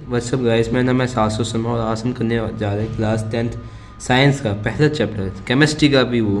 WhatsApp guys, मेरा नाम है सासु शर्मा और आज हम करने जा रहे हैं क्लास 10th साइंस का पहला चैप्टर, केमिस्ट्री का भी वो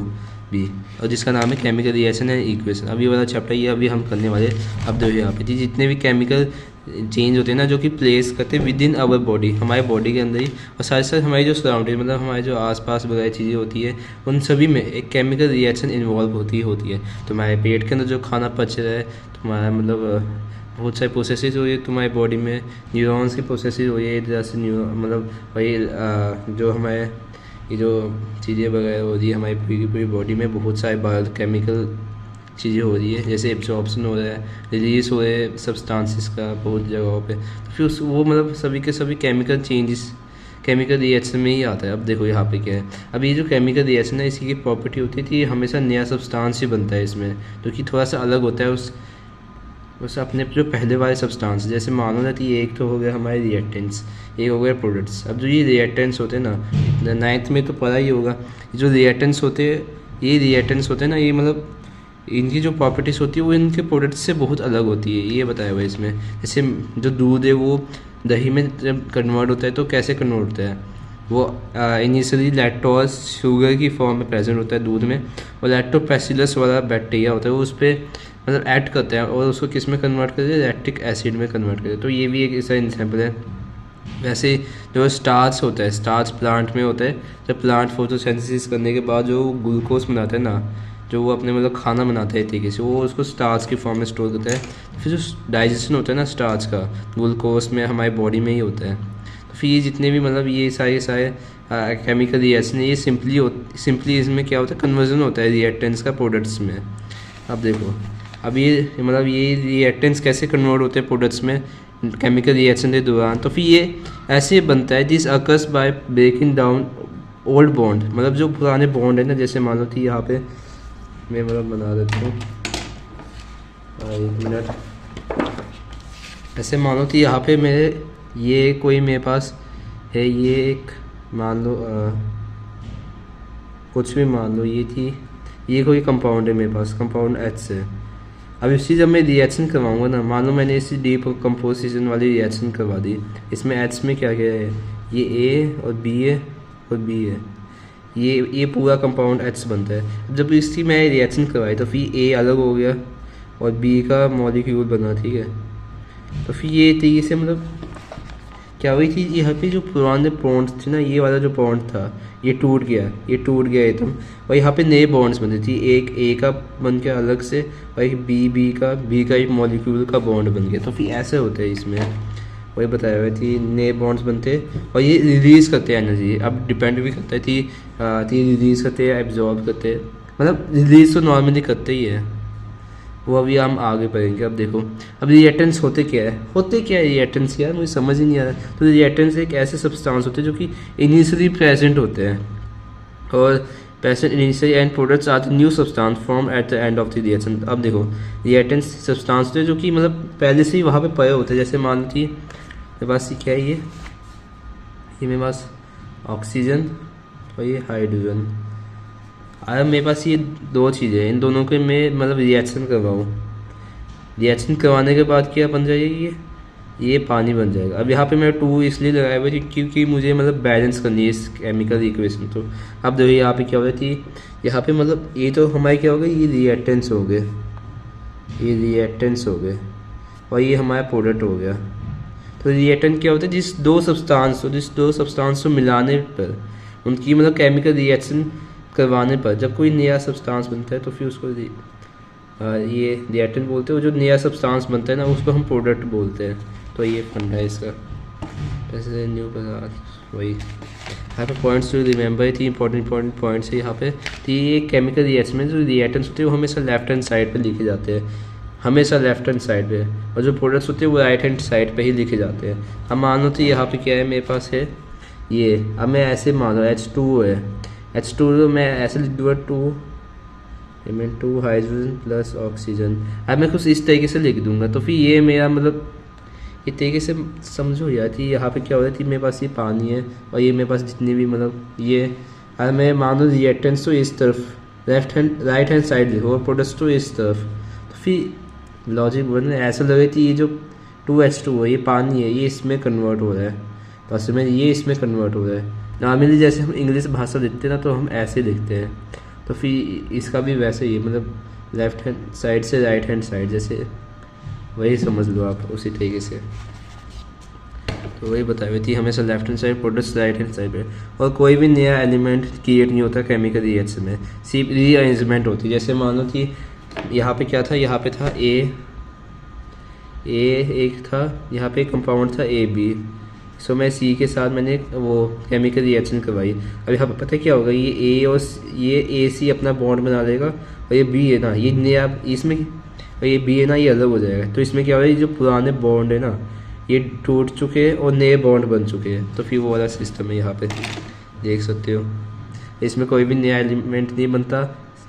भी, और जिसका नाम है केमिकल रिएक्शन एंड इक्वेशन। अभी वाला चैप्टर ये अभी हम करने वाले। अब देखो यहाँ पे जितने भी केमिकल चेंज होते हैं ना, जो कि प्लेस करते हैं विद इन आवर बॉडी, हमारे बॉडी के अंदर ही, और साथ साथ हमारी जो सराउंडिंग मतलब हमारे जो आसपास वगैरह चीज़ें होती है, उन सभी में एक केमिकल रिएक्शन इन्वॉल्व होती है। तो हमारे पेट के अंदर जो खाना पच रहा है, तो हमारा मतलब बहुत सारे प्रोसेसेस हो रही है तुम्हारी बॉडी में, न्यूरॉन्स की प्रोसेसेस हो रही है इधर से मतलब वही जो हमारे ये जो चीज़ें वगैरह हो रही है हमारी पूरी बॉडी में, बहुत सारे बायोकेमिकल चीज़ें हो रही है, जैसे एब्जॉर्प्शन हो रहा है, रिलीज हो रहे हैं सब्सटेंसेस का बहुत जगहों पे। तो फिर वो मतलब सभी के सभी केमिकल चेंजेस केमिकल रिएक्शन में ही आता है। अब देखो यहाँ पे क्या है, अब ये जो केमिकल रिएक्शन है इसकी प्रॉपर्टी होती थी, हमेशा नया सब्सटेंस ही बनता है इसमें, जो कि थोड़ा सा अलग होता है उस अपने जो पहले वाले सब्सटेंस। जैसे मानो ना कि एक तो हो गया हमारे रिएक्टेंट्स, एक हो गया प्रोडक्ट्स। अब जो ये रिएक्टेंट्स होते हैं ना, 9th में तो पता ही होगा, जो रिएक्टेंट्स होते हैं ना, ये मतलब इनकी जो प्रॉपर्टीज़ होती है वो इनके प्रोडक्ट्स से बहुत अलग होती है, ये बताया हुआ है इसमें। जैसे जो दूध है वो दही में जब कन्वर्ट होता है तो कैसे कन्वर्ट होता है, वो इनिशियली लैक्टोज शुगर की फॉर्म में प्रेजेंट होता है दूध में, और लैक्टोबैसिलस वाला बैक्टीरिया होता है वो उस पर मतलब ऐड करते हैं और उसको किस में कन्वर्ट करते हैं, लैक्टिक एसिड में कन्वर्ट करते हैं। तो ये भी एक ऐसा एग्जाम्पल है। वैसे जो स्टार्च होता है, स्टार्च प्लांट में होता है, जब प्लांट फोटोसिंथेसिस करने के बाद जो ग्लूकोज बनाता है ना, जो वो अपने मतलब खाना बनाता है एक तरीके से, वो उसको स्टार्च की फॉर्म में स्टोर करता है। तो फिर जो डाइजेशन होता है ना स्टार्च का ग्लूकोज में हमारी बॉडी में ही होता है। तो फिर ये जितने भी मतलब ये सारे केमिकल रिएक्शन है, ये सिंपली इसमें क्या होता है, कन्वर्जन होता है रिएक्टेंट्स का प्रोडक्ट्स में। अब देखो, अब ये मतलब ये रिएक्टेंट्स कैसे कन्वर्ट होते हैं प्रोडक्ट्स में केमिकल रिएक्शन के दौरान। तो फिर ये ऐसे बनता है, this occurs by breaking down old bond, मतलब जो पुराने बॉन्ड है ना, जैसे मान लो कि यहाँ पे मैं मतलब बना देता हूँ, एक मिनट। ऐसे मानो कि यहाँ पे मेरे पास है, ये एक मान लो कुछ भी मान लो, ये कोई कंपाउंड है मेरे पास, कंपाउंड H है। अब इसी जब मैं रिएक्शन करवाऊँगा ना, मान लो मैंने इसी डीप कंपोजिशन वाली रिएक्शन करवा दी, इसमें H में क्या क्या है, ये A और B है और B है, ये पूरा कंपाउंड H बनता है। जब इसकी मैं रिएक्शन करवाई तो फिर A अलग हो गया और B का मॉलिक्यूल बना, ठीक है। तो फिर ये तरीके से मतलब क्या हुई थी, यहाँ पे जो पुराने बॉन्ड्स थे ना, ये वाला जो बॉन्ड था ये टूट गया एकदम, और यहाँ पे नए बॉन्ड्स बने थे, एक ए का बन गया अलग से, और एक बी का एक मॉलिक्यूल का बॉन्ड बन गया। तो फिर ऐसे होते हैं इसमें, वही बताया हुआ थी, नए बॉन्ड्स बनते और ये रिलीज़ करते हैं एनर्जी। अब डिपेंड भी करता है कि रिलीज़ करते हैं एब्जॉर्ब करते हैं, मतलब रिलीज़ तो नॉर्मली करते ही है, वो अभी हम आगे पढ़ेंगे। अब देखो, अब रिएक्टेंट्स होते क्या है रिएक्टेंट्स, यार मुझे समझ ही नहीं आ रहा। तो रिएक्टेंट्स एक ऐसे सब्सटेंस होते हैं जो कि इनिशियली प्रेजेंट होते हैं, और present initially and products are the new substance form at the end of the reaction. अब देखो, रिएक्टेंट्स सब्सटेंस होते हैं जो कि मतलब पहले से ही वहाँ पे पड़े होते हैं। जैसे मान लीजिए मेरे पास ये क्या है, ये मेरे पास ऑक्सीजन और ये हाइड्रोजन। अगर मेरे पास ये दो चीज़ें हैं, इन दोनों के मैं मतलब रिएक्शन करवाऊँ, रिएक्शन करवाने के बाद क्या बन जाएगी, ये पानी बन जाएगा। अब यहाँ पे मैं 2 इसलिए लगाया हुआ है क्योंकि मुझे मतलब बैलेंस करनी है इस केमिकल इक्वेशन। तो अब देखो यहाँ पे क्या हो रहा थी, यहाँ पे मतलब ये तो हमारे क्या हो गए, ये रिएक्टेंट्स हो गए और ये हमारा प्रोडक्ट हो गया। तो रिएक्टेंट क्या होता है, जिस दो सब्सटेंस को मिलाने पर, उनकी मतलब केमिकल रिएक्शन करवाने पर जब कोई नया सब्सटेंस बनता है तो फिर उसको ये रिएक्टेंट बोलते हैं। वो जो नया सब्सटेंस बनता है ना, उसको हम प्रोडक्ट बोलते हैं। तो ये फंडा है इसका, जैसे न्यू पदार्थ, वही यहाँ पे पॉइंट्स टू रिमेंबर थी, इंपॉर्टेंट पॉइंट्स है यहाँ पे। तो ये केमिकल रिएक्शन में जो रिएक्टेंट्स होते हैं वो हमेशा लेफ्ट हैंड साइड पे लिखे जाते हैं, हमेशा लेफ्ट हैंड साइड पे, और जो प्रोडक्ट्स होते हैं वो राइट हैंड साइड पे ही लिखे जाते हैं। अब मान लो तो यहाँ पे क्या है, मेरे पास है ये, अब मैं ऐसे मान लो H2 है, H2 मैं ऐसे लिख दूँगा 2 हाइड्रोजन प्लस ऑक्सीजन। अब मैं कुछ इस तरीके से लिख दूँगा, तो फिर ये मेरा मतलब इस तरीके से समझो यार कि यहाँ पे क्या हो रहा है, मेरे पास ये पानी है और ये मेरे पास जितने भी मतलब ये, अगर मैं मान लो रिएक्टेंट्स तो इस तरफ राइट हैंड साइड लिखो और प्रोडक्ट्स तो इस तरफ, तो फिर लॉजिक बन ऐसा लगे कि ये जो 2H2O, ये पानी है, ये इसमें कन्वर्ट हो रहा है, तो असल में ये इसमें कन्वर्ट हो रहा है। नॉर्मली जैसे हम इंग्लिश भाषा लिखते हैं ना, तो हम ऐसे लिखते हैं, तो फिर इसका भी वैसे ही, मतलब लेफ्ट हैंड साइड से राइट हैंड साइड, जैसे वही समझ लो आप उसी तरीके से। तो वही बताई हुई थी, हमेशा left hand side products right hand side पे। और कोई भी नया एलिमेंट क्रिएट नहीं होता केमिकल रिएक्शन में, सिर्फ रीअरेंजमेंट होती है। जैसे मान लो कि यहाँ पे क्या था, यहाँ पे था ए एक था, यहाँ पे कंपाउंड था AB, सो मैं C के साथ मैंने वो केमिकल रिएक्शन करवाई। अब यहाँ पे पता है क्या होगा, ये A और ये AC अपना बॉन्ड बना लेगा, और ये B है ना, ये नया इसमें, और ये B है ना, ये अलग हो जाएगा। तो इसमें क्या होगा, ये जो पुराने बॉन्ड है ना, ये टूट चुके हैं और नए बॉन्ड बन चुके हैं। तो फिर वो वाला सिस्टम है, यहाँ पे देख सकते हो। इसमें कोई भी नया एलिमेंट नहीं बनता,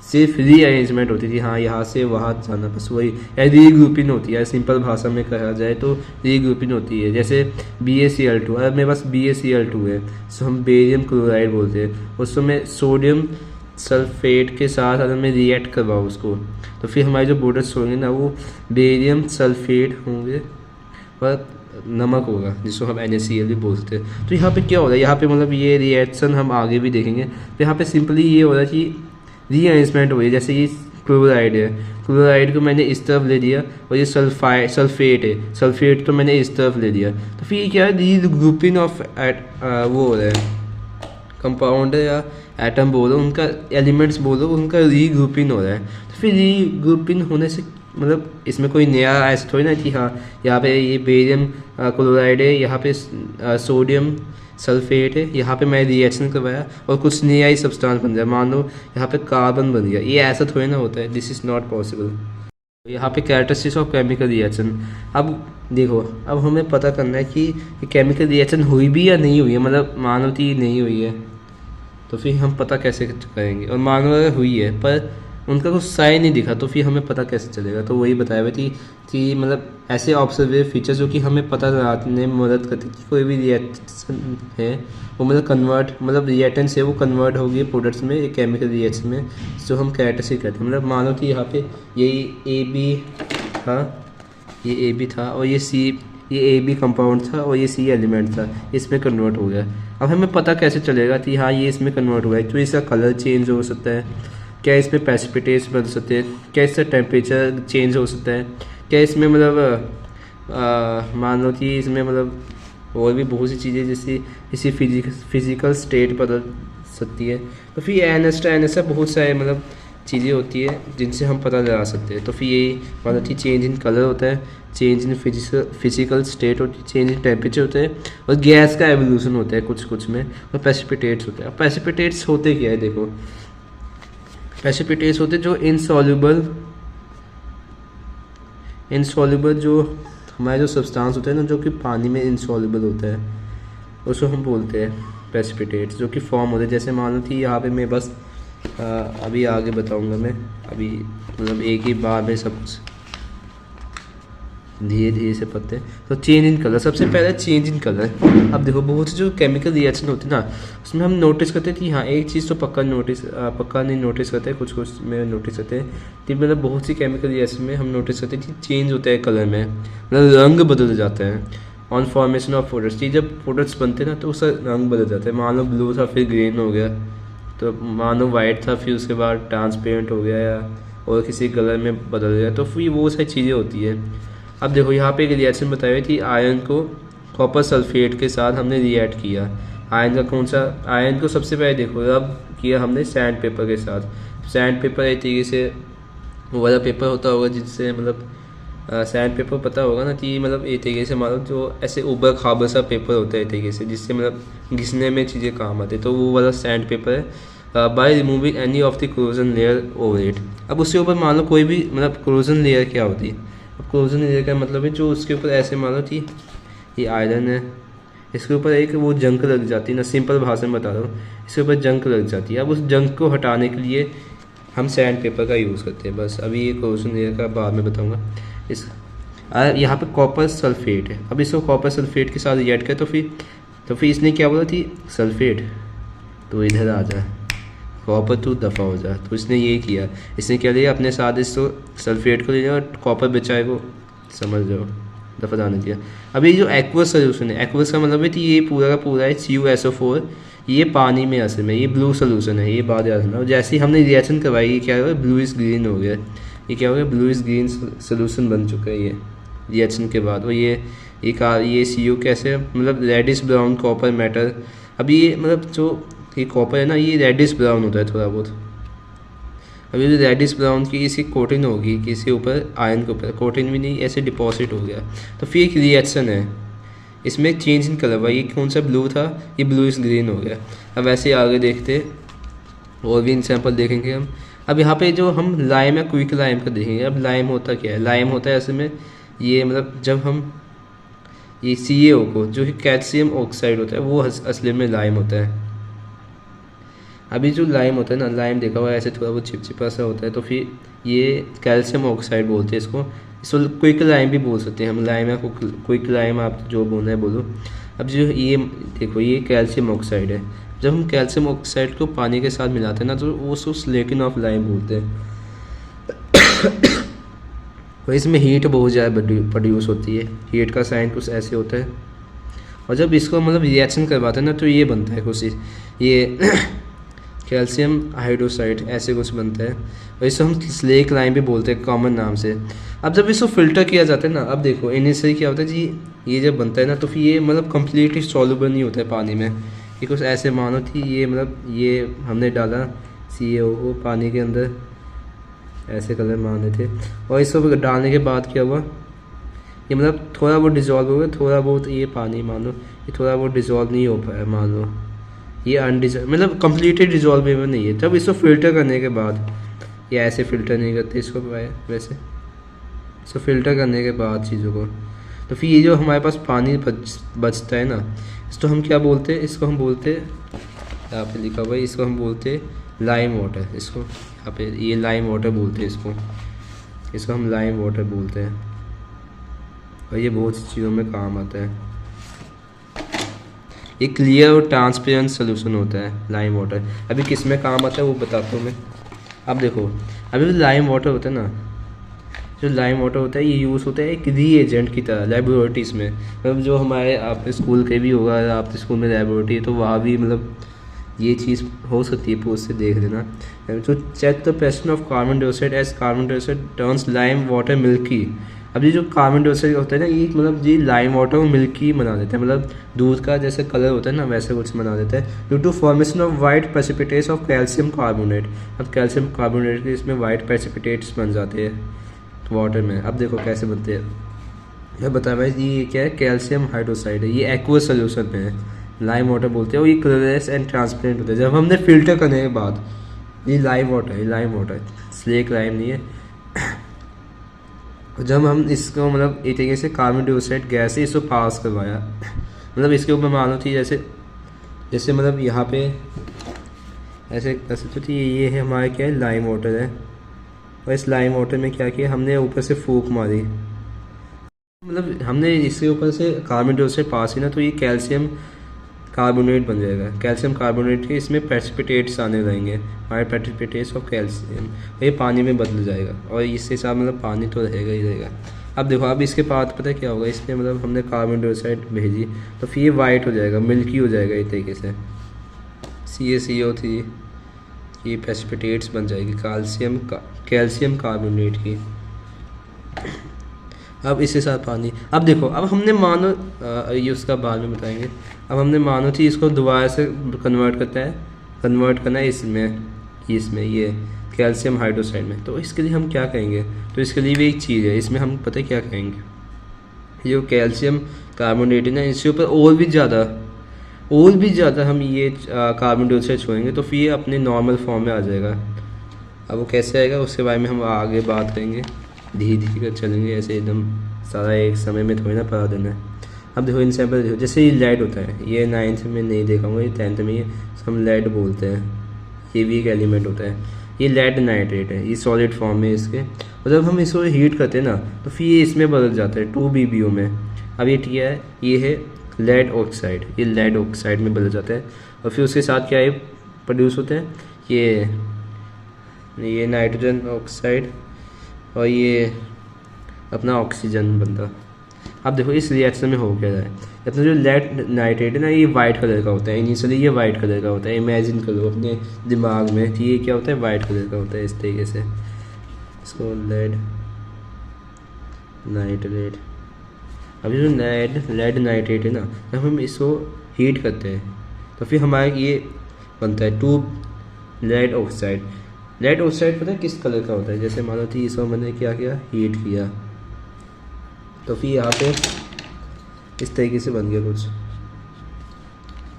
सिर्फ रीअरेंजमेंट होती थी। हाँ, यहाँ से वहाँ जाना, बस वही रीग्रुपिंग होती है। सिंपल भाषा में कहा जाए तो रीग्रुपिंग होती है। जैसे BaCl2, अगर मेरे पास BaCl2 है, तो हम बेरियम क्लोराइड बोलते हैं। उसमें सोडियम सल्फेट के साथ अगर मैं रिएक्ट करवाऊँ उसको, तो फिर हमारे जो प्रोडक्ट्स होंगे ना, वो बेरियम सल्फेट होंगे और नमक होगा, जिसको हम NaCl भी बोलते हैं। तो यहाँ पे क्या हो रहा है, यहाँ पे मतलब ये रिएक्शन हम आगे भी देखेंगे। तो यहाँ पे सिंपली ये हो रहा है कि रीअरेंजमेंट हो रही है। जैसे ये क्लोराइड है, क्लोराइड को मैंने इस तरफ ले लिया, और ये सल्फेट है, सल्फेट तो मैंने इस तरफ ले लिया। तो फिर क्या है, रीग्रुपिंग ऑफ वो हो रहा है, कंपाउंड या एटम बोलो, उनका एलिमेंट्स बोलो, उनका रीग्रुपिंग हो रहा है। तो फिर रीग्रुपिंग होने से मतलब इसमें कोई नया ऐसा थोड़ी ना कि हाँ यहाँ पे ये बेरियम क्लोराइड है, यहाँ पे सोडियम सल्फेट है, यहाँ पे मैं रिएक्शन करवाया और कुछ नया ही सब्सटेंस बन जाए। मान लो यहाँ पे कार्बन बन गया, ये ऐसा थोड़ी ना होता है, दिस इज़ नॉट पॉसिबल। यहाँ पे कैरेक्टरिस्टिक्स ऑफ केमिकल रिएक्शन। अब देखो, अब हमें पता करना है कि केमिकल रिएक्शन हुई भी या नहीं हुई है। मतलब मान लो कि नहीं हुई है, तो फिर हम पता कैसे करेंगे। और मान लो अगर हुई है पर उनका कुछ साइन नहीं दिखा, तो फिर हमें पता कैसे चलेगा। तो वही बताया हुआ थी कि मतलब ऐसे ऑब्जर्वेटिव फीचर्स जो कि हमें पता लगाने में मदद करती है कि कोई भी रिएक्शन है वो मतलब कन्वर्ट, मतलब रिएक्टेंट्स है वो कन्वर्ट होगी प्रोडक्ट्स में, एक केमिकल रिएक्शन में, जो हम कैरेक्टरिस्टिक कहते हैं। मतलब मानो कि यहाँ पे यही AB था, ये AB था, और ये AB कंपाउंड था, और ये C एलिमेंट था, इसमें कन्वर्ट हो गया। अब हमें पता कैसे चलेगा कि हाँ ये इसमें कन्वर्ट हुआ है। तो इसका कलर चेंज हो सकता है, क्या इसमें प्रेसिपिटेट्स बन सकते हैं, क्या इसका टेम्परेचर चेंज हो सकता है, क्या इसमें मतलब मान लो कि इसमें मतलब और भी बहुत सी चीज़ें जैसे इसी फिजिकल स्टेट बदल सकती है। तो फिर NS बहुत सारे मतलब चीज़ें होती है जिनसे हम पता लगा सकते हैं। तो फिर यही मान लो कि चेंज इन कलर होता है, चेंज इन फिजिकल स्टेट होती है, चेंज इन टेम्परेचर होता है, और गैस का एवोल्यूशन होता है कुछ में, और प्रेसिपिटेट्स होते हैं। प्रेसिपिटेट्स होते क्या है, देखो प्रेसिपिटेट्स होते जो इनसॉल्युबल जो हमारे जो सब्सटेंस होते हैं ना, जो कि पानी में इनसॉल्युबल होता है, उसको हम बोलते हैं प्रेसिपिटेट्स, जो कि फॉर्म होते हैं। जैसे मान लो कि यहाँ पे मैं बस अभी आगे बताऊंगा मैं, अभी मतलब एक ही बार में सब कुछ धीरे धीरे से पढ़ते हैं। तो चेंज इन कलर, सबसे पहले चेंज इन कलर। अब देखो बहुत से जो केमिकल रिएक्शन होते हैं ना, उसमें हम नोटिस करते हैं कि हाँ एक चीज़ तो पक्का नहीं नोटिस करते हैं, कुछ में नोटिस करते हैं कि मतलब बहुत सी केमिकल रिएक्शन में हम नोटिस करते हैं कि चेंज होता है कलर में, मतलब रंग बदल जाता है ऑन फॉर्मेशन ऑफ प्रोडक्ट्स। कि जब प्रोडक्ट्स बनते हैं ना, तो उसका रंग बदल जाता है। मान लो ब्लू था फिर ग्रीन हो गया, तो मान लो वाइट था फिर उसके बाद ट्रांसपेरेंट हो गया, या और किसी कलर में बदल गया। तो फिर वो सारी चीज़ें होती है। अब देखो यहाँ पे एक रिएक्शन बताई हुई थी, आयरन को कॉपर सल्फेट के साथ हमने रिएक्ट किया। आयरन का कौन सा, आयरन को सबसे पहले देखो अब किया हमने सैंड पेपर के साथ। सैंड पेपर एक तरीके से वो वाला पेपर होता होगा जिससे मतलब सैंड पेपर पता होगा ना कि मतलब एक तरीके से मतलब जो ऐसे उबर खाबर सा पेपर होता है एक तरीके से, जिससे मतलब घिसने में चीज़ें काम आती है। तो वो वाला सैंड पेपर है। By removing any of the closing layer over it. अब उसके ऊपर मान लो कोई भी मतलब क्लोजन लेयर क्या होती है, अब क्लोजन लेयर का मतलब है जो उसके ऊपर ऐसे मान लो कि ये आयरन है, इसके ऊपर एक वो जंक लग जाती है ना, सिंपल भाषा में बता रहा हूँ, इसके ऊपर जंक लग जाती है। अब उस जंक को हटाने के लिए हम सैंड पेपर का यूज़ करते हैं। बस अभी ये क्लोजन लेयर का बाद में बताऊँगा। इस यहाँ पे कॉपर सल्फेट है। अब इसको कॉपर सल्फेट के साथ रिएक्ट करें तो फिर इसने क्या बोला थी, सल्फेट तो इधर आ जाए, कॉपर तो दफ़ा हो जाए। तो इसने ये किया, इसने क्या लिया अपने साथ, इसको सल्फेट को ले लिया और कॉपर बचाए को, समझ जाओ। दफ़ा जाने दिया। अब ये जो एक्वस सोल्यूशन है, एक्वस का मतलब है कि ये पूरा का पूरा है CuSO4, ये पानी में असल में ये ब्लू सोल्यूशन है, ये बात याद रखना। और जैसे ही हमने रिएक्शन करवाई, ये क्या हो गया, ब्लू इज ग्रीन हो गया। ये क्या हो गया, ब्लू इज ग्रीन सोल्यूशन बन चुका है ये रिएक्शन के बाद। और ये Cu कैसे, मतलब रेडिश ब्राउन कॉपर मेटल। अभी ये मतलब जो ये कॉपर है ना, ये रेडिश ब्राउन होता है थोड़ा बहुत। अभी जो रेडिश ब्राउन की इसकी कोटिंग होगी कि इसके ऊपर आयरन के ऊपर कोटिंग भी नहीं, ऐसे डिपॉजिट हो गया। तो फिर एक रिएक्शन है, इसमें चेंज इन कलर हुआ। ये कौन सा ब्लू था, ये ब्लू इज ग्रीन हो गया। अब ऐसे आगे देखते और भी एग्जाम्पल देखेंगे हम। अब यहाँ पे जो हम लाइम है, क्विक लाइम का देखेंगे। अब लाइम होता क्या है, लाइम होता है असल में ये मतलब जब हम ये CaO को, जो कि कैल्शियम ऑक्साइड होता है, वो असली में लाइम होता है। अभी जो लाइम होता है ना, लाइम देखा हुआ ऐसे थोड़ा बहुत चिपचिपा सा होता है, तो फिर ये कैल्शियम ऑक्साइड बोलते हैं इसको क्विक लाइम भी बोल सकते हैं हम। लाइम या क्विक लाइम, आप जो बोलना है बोलो। अब जो ये देखो, ये कैल्शियम ऑक्साइड है। जब हम कैल्शियम ऑक्साइड को पानी के साथ मिलाते हैं ना, तो वो उसको स्लेकिन ऑफ लाइम बोलते हैं। और इसमें हीट बहुत ज़्यादा प्रोड्यूस होती है। हीट का साइन कुछ ऐसे होता है। और जब इसको मतलब रिएक्शन करवाते हैं ना, तो ये बनता है कुछ ये कैल्शियम हाइड्रोक्साइड ऐसे कुछ बनता है। और इसको हम स्लेक लाइम भी बोलते हैं कॉमन नाम से। अब जब इसको फिल्टर किया जाता है ना, अब देखो इनिशियली क्या होता है जी, ये जब बनता है ना, तो फिर ये मतलब कम्प्लीटली सॉल्युबल नहीं होता है पानी में। ये कुछ ऐसे मानो थी, ये मतलब ये हमने डाला CaO पानी के अंदर, ऐसे कलर माने थे। और इसको डालने के बाद क्या हुआ, ये मतलब थोड़ा बहुत डिज़ोल्व हो गया, थोड़ा बहुत ये पानी मान लो, ये थोड़ा बहुत डिज़ोल्व नहीं हो पाया मान लो, ये अनडिजॉल्व मतलब कम्प्लीटली डिज़ोल्वेबल नहीं है। जब इसको फिल्टर करने के बाद, ये ऐसे फ़िल्टर नहीं करते इसको वैसे, इसको फिल्टर करने के बाद चीज़ों को, तो फिर ये जो हमारे पास पानी बचता है ना, इसको हम क्या बोलते हैं, इसको हम बोलते हैं, यहाँ पे लिखा हुआ है, इसको हम बोलते हैं लाइम वाटर। इसको यहाँ पे ये लाइम वाटर बोलते हैं इसको हम लाइम वाटर बोलते हैं। और ये बहुत सी चीज़ों में काम आता है। ये क्लियर और ट्रांसपेरेंट सोल्यूशन होता है लाइम वाटर। अभी किस में काम आता है वो बताता हूँ मैं। अब देखो, अभी जो लाइम वाटर होता है ना, जो लाइम वाटर होता है, ये यूज़ होता है एक रीएजेंट की तरह लेबोरेटरीज़ में। मतलब जो हमारे आप स्कूल के भी होगा, आप स्कूल में लेबोरेटरी है तो वहाँ भी मतलब ये चीज़ हो सकती है, पोस्ट से देख लेना। तो check the presence of carbon dioxide as carbon dioxide turns lime water milky. अब ये जो कार्बन डाइऑक्साइड होता है ना, ये मतलब ये लाइम वाटर को मिल्की बना देता है, मतलब दूध का जैसे कलर होता है ना वैसे कुछ बना देता है। Due to formation of white precipitates of calcium carbonate. अब कैल्शियम कार्बोनेट के इसमें वाइट प्रेसिपिटेट्स बन जाते हैं वाटर में। अब देखो कैसे बनते हैं, मैं बताया भाई, ये क्या है, कैल्शियम हाइड्रोक्साइड है, ये एक्वस सोल्यूशन में है, लाइम वाटर बोलते हैं। और ये कलरलेस एंड ट्रांसपेरेंट होता है जब हमने फिल्टर करने के बाद। ये लाइम वाटर है, लाइम वाटर स्लेक लाइम नहीं है। जब हम इसको मतलब एक तरीके से कार्बन डाइऑक्साइड गैस से इसको पास करवाया, मतलब इसके ऊपर मानो थी जैसे मतलब यहाँ पे ऐसे तो थी, ये है हमारा क्या है, लाइम वाटर है। और इस लाइम वाटर में क्या किया हमने, ऊपर से फूंक मारी, मतलब हमने इसके ऊपर से कार्बन डाइऑक्साइड पास ही ना, तो ये कैल्शियम कार्बोनेट बन जाएगा। कैल्शियम कार्बोनेट के इसमें प्रेसिपिटेट्स आने रहेंगे, हमारे प्रेसिपिटेट्स ऑफ कैल्शियम, ये पानी में बदल जाएगा। और इसके साथ मतलब पानी तो रहेगा ही रहेगा। अब देखो, अब इसके बाद पता है क्या होगा, इसमें मतलब हमने कार्बन डाइऑक्साइड भेजी तो फिर ये वाइट हो जाएगा, मिल्की हो जाएगा एक तरीके से, CaCO3 ये प्रेसिपिटेट्स बन जाएगी कैल्शियम कार्बोनेट की। अब इसके साथ पानी। अब देखो, अब हमने मानो ये उसका बाद में बताएंगे। अब हमने मानो थी इसको दोबारा से कन्वर्ट करना है इसमें ये कैल्शियम हाइड्रोक्साइड में। तो इसके लिए हम क्या करेंगे, तो इसके लिए भी एक चीज़ है, इसमें हम पता है क्या करेंगे, ये कैल्शियम कार्बोनेट है ना, इसके ऊपर और भी ज़्यादा हम ये कार्बन डाइऑक्साइड छोड़ेंगे तो फिर ये अपने नॉर्मल फॉर्म में आ जाएगा। अब वो कैसे आएगा उसके बारे में हम आगे बात करेंगे, धीरे धीरे कर चलेंगे, ऐसे एकदम सारा एक समय में थोड़ी ना पढ़ा देना है। अब देखो एग्जाम्पल देखो, जैसे ये लेड होता है, ये 9th में नहीं देखा हूँ, ये 10th में, ये हम लेड बोलते हैं, ये भी एक एलिमेंट होता है। ये लेड नाइट्रेट है, ये सॉलिड फॉर्म में इसके। और जब हम इसको हीट करते हैं ना तो फिर ये इसमें बदल जाता है 2BbO में। अब ये क्या है, ये है लेड ऑक्साइड, ये लेड ऑक्साइड में बदल जाता है। और फिर उसके साथ क्या है प्रोड्यूस होते हैं, ये नाइट्रोजन ऑक्साइड और ये अपना ऑक्सीजन बनता। अब देखो इस रिएक्शन में हो क्या रहा है, अपना जो लेड नाइट्रेट है ना ये वाइट कलर का होता है, इनिशियली ये वाइट कलर का होता है, इमेजिन करो अपने दिमाग में कि ये क्या होता है, वाइट कलर का होता है इस तरीके से। इसको लेड नाइट्रेट, अभी जो लेड नाइट्रेट है ना, जब हम इसको हीट करते हैं तो फिर हमारा ये बनता है 2 लेड ऑक्साइड। लेड ऑक्साइड पता है किस कलर का होता है, जैसे मानो कि इसको मैंने क्या किया, हीट किया, तो फिर यहाँ पे इस तरीके से बन गया कुछ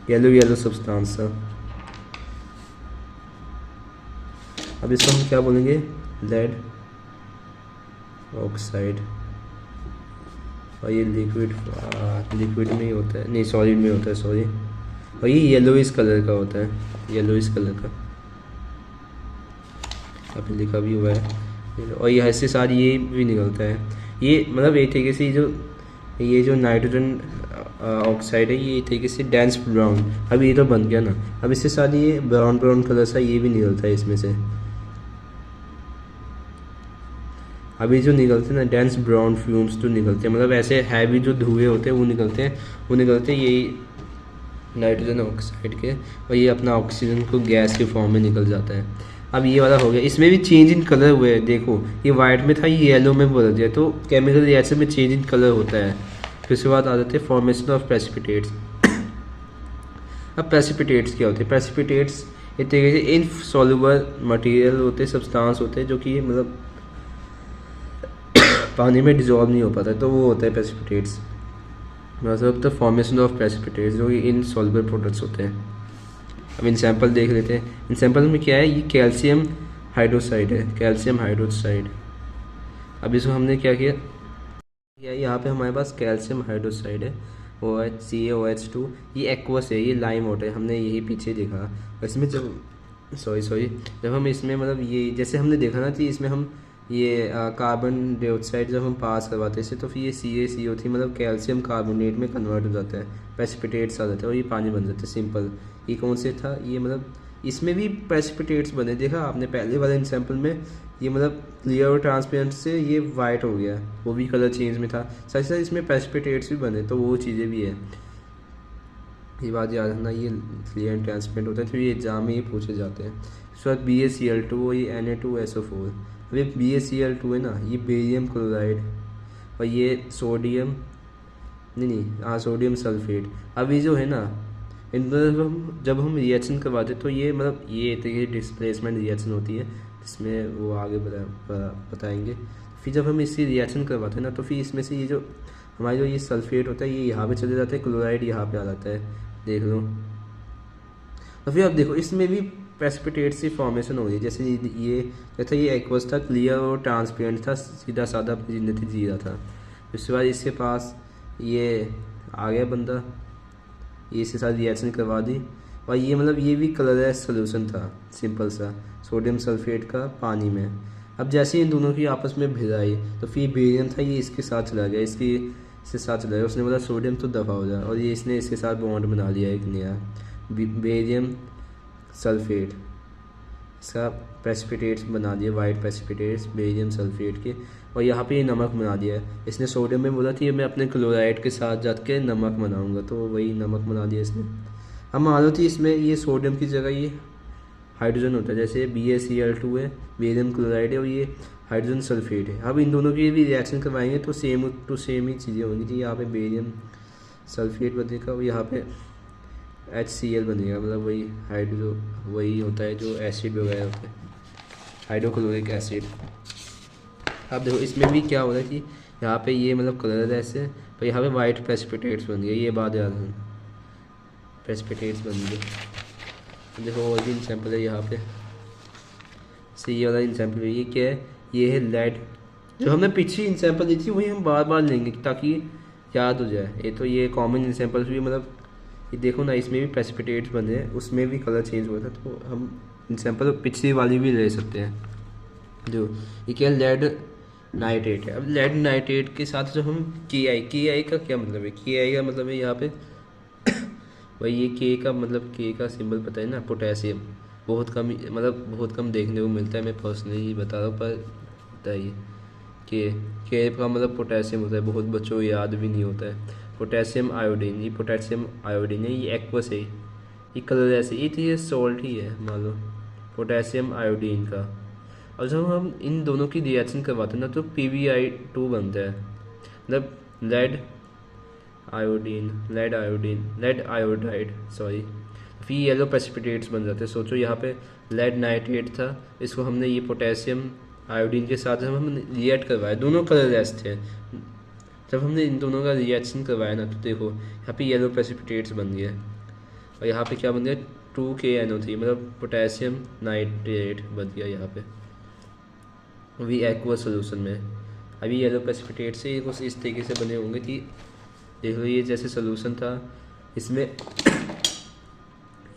येलो येलो सब्सटेंस सा। अब इसको हम क्या बोलेंगे, लेड ऑक्साइड। और ये लिक्विड में ही होता है, नहीं सॉलिड में होता है, सॉरी। और ये येलोइश कलर का होता है, येलोइश कलर का अभी लिखा भी हुआ है। और ये ऐसे सारी ये भी निकलता है, ये मतलब एक तरीके से ये जो नाइट्रोजन ऑक्साइड है ये एक तरीके से डेंस ब्राउन, अब ये तो बन गया ना, अब इससे सारी ये ब्राउन ब्राउन कलर सा ये भी निकलता है इसमें से। अभी जो निकलते हैं ना डेंस ब्राउन फ्यूम्स जो निकलते हैं, मतलब ऐसे हैवी जो धुएँ होते हैं वो निकलते हैं यही नाइट्रोजन ऑक्साइड के, और ये अपना ऑक्सीजन को गैस के फॉर्म में निकल जाता है। अब ये वाला हो गया, इसमें भी चेंज इन कलर हुए हैं, देखो ये वाइट में था ये येलो में बदल दिया, तो केमिकल रिएक्शन में चेंज इन कलर होता है। फिर उसके बाद आ जाते हैं फॉर्मेशन ऑफ प्रेसिपिटेट्स। अब प्रेसिपिटेट्स क्या होते हैं, प्रेसिपिटेट्स एक तरीके से इनसॉल्युबल मटेरियल होते हैं, सब्सटेंस होते हैं जो कि मतलब पानी में डिजॉल्व नहीं हो पाता है, तो वो होता है प्रेसिपिटेट्स। मतलब द फॉर्मेशन ऑफ प्रेसिपिटेट्स जो कि इनसॉल्युबल प्रोडक्ट्स होते हैं। अब एग्जांपल देख लेते हैं, एग्जांपल में क्या है, ये कैल्शियम हाइड्रोक्साइड है, कैल्शियम हाइड्रोक्साइड। अब इसको हमने क्या किया, यहाँ पे हमारे पास कैल्शियम हाइड्रोक्साइड है, CaOH2, ये एक्वस है, ये लाइम वाटर है, हमने यही पीछे देखा। इसमें जब जब हम इसमें मतलब ये जैसे हमने देखा ना कि इसमें हम ये कार्बन डाइऑक्साइड जब हम पास करवाते हैं तो फिर ये CaCO3 मतलब कैल्शियम कार्बोनेट में कन्वर्ट हो जाता है, प्रेसिपिटेट्स आ जाते हैं और ये पानी बन जाता है सिंपल। ये कौन से था, ये मतलब इसमें भी प्रेसिपिटेट्स बने, देखा आपने पहले वाले एग्जांपल में, ये मतलब क्लियर और ट्रांसपेरेंट से ये वाइट हो गया, वो भी कलर चेंज में था, साथ ही साथ इसमें प्रेसिपिटेट्स भी बने, तो वो चीज़ें भी है। ये बात याद रखना, ये क्लियर एंड ट्रांसपेरेंट होता है तो ये एग्जाम में ही पूछे जाते हैं। उसके बाद BaCl2 और ये Na2SO4। अब ये BaCl2 है ना, ये बेरियम क्लोराइड, और ये सोडियम सोडियम सल्फेट। अब ये जो है ना, इन जब हम रिएक्शन करवाते तो ये मतलब ये तरीके डिस्प्लेसमेंट रिएक्शन होती है, जिसमें वो आगे बताएंगे। फिर जब हम इसकी रिएक्शन करवाते हैं ना, तो फिर इसमें से ये जो हमारा जो ये सल्फेट होता है ये यहाँ पे चले जाता है, क्लोराइड यहाँ पे आ जाता है, देख लो। तो फिर अब देखो इसमें भी प्रेसिपिटेट्स की फॉर्मेशन हो रही है, जैसे ये एक्वस था, क्लियर और ट्रांसपेरेंट था, सीधा साधा अपनी जिंदगी जी रहा था। उसके बाद इसके पास ये आ गया बंदा, ये इसके साथ रिएक्शन करवा दी, और ये मतलब ये भी कलरलेस सोल्यूशन था सिंपल सा, सोडियम सल्फेट का पानी में। अब जैसे इन दोनों की आपस में भिड़ाई तो फिर बेरियम था ये इसके साथ चला गया, इसके साथ चला गया, उसने बोला सोडियम तो दफ़ा हो जाए, और ये इसने इसके साथ बॉन्ड बना लिया एक नया, बेरियम सल्फेट, इसका प्रेसिपिटेट्स बना दिया, वाइट प्रेसिपिटेट्स बेरियम सल्फेट के, और यहाँ पे ये नमक बना दिया। इसने सोडियम में बोला था ये मैं अपने क्लोराइड के साथ जाके नमक बनाऊंगा, तो वही नमक बना दिया इसने। अब मान लो थी इसमें ये सोडियम की जगह ये हाइड्रोजन होता है, जैसे BaCl2 है, बेरियम क्लोराइड है, और ये हाइड्रोजन सल्फेट है। अब इन दोनों की भी रिएक्शन करवाएंगे तो सेम टू सेम ही चीज़ें होंगी थी, यहाँ पे बेरियम सल्फेट बनेगा और यहाँ पे HCl बनेगा, मतलब वही होता है जो एसिड वगैरह होता है, हाइड्रोक्लोरिक एसिड। अब देखो इसमें भी क्या हो रहा है कि यहाँ पे ये मतलब कलर ऐसे, पर यहाँ पे वाइट प्रेसिपिटेट्स बन गए, ये बात याद है, प्रेसिपिटेट्स बन गए। देखो और भी एग्जाम्पल है यहाँ पे, से ये वाला एग्जाम्पल है, ये क्या है, ये है लेड। जो हमने पिछली एग्जाम्पल दी थी वही हम बार बार लेंगे ताकि याद हो जाए। ये तो ये कॉमन एग्जाम्पल्स भी, मतलब ये देखो ना इसमें भी प्रेसिपिटेट्स बने हैं, उसमें भी कलर चेंज हुआ था, तो हम एग्जाम्पल पिछली वाली भी ले सकते हैं। जो ये क्या लेड नाइट्रेट है, अब लेड नाइट्रेट के साथ जो हम के आई का क्या मतलब है, के आई का मतलब है यहाँ पे भाई ये के का मतलब के का सिंबल पता है ना, पोटेशियम, बहुत कम, मतलब बहुत कम देखने को मिलता है, मैं पर्सनली बता रहा हूँ, पर बताइए के के का मतलब पोटेशियम होता है, बहुत बच्चों को याद भी नहीं होता है। पोटेशियम आयोडीन, ये पोटेशियम आयोडीन है, ये एक्वस है, ये कलर ऐसे ये तो ये सॉल्ट ही है मान लो पोटेशियम आयोडीन का। और जब हम इन दोनों की रिएक्शन करवाते हैं ना तो PbI2 बनता है, मतलब लेड आयोडाइड सॉरी, फिर येलो प्रेसिपिटेट्स बन जाते हैं। सोचो यहाँ पे लेड नाइट्रेट था, इसको हमने ये पोटेशियम आयोडीन के साथ हम रिएक्ट करवाया, दोनों कलरलेस थे। जब हमने इन दोनों का रिएक्शन करवाया ना तो देखो यहाँ पे येलो प्रेसिपिटेट्स बन गया, और यहाँ पे क्या बन गया 2KNO3, मतलब पोटेशियम नाइट्रेट बन गया यहाँ पे अभी एक्वा सोल्यूशन में। अभी येलो प्रेसिपिटेट से कुछ इस तरीके से बने होंगे कि देख लो ये जैसे सोल्यूशन था, इसमें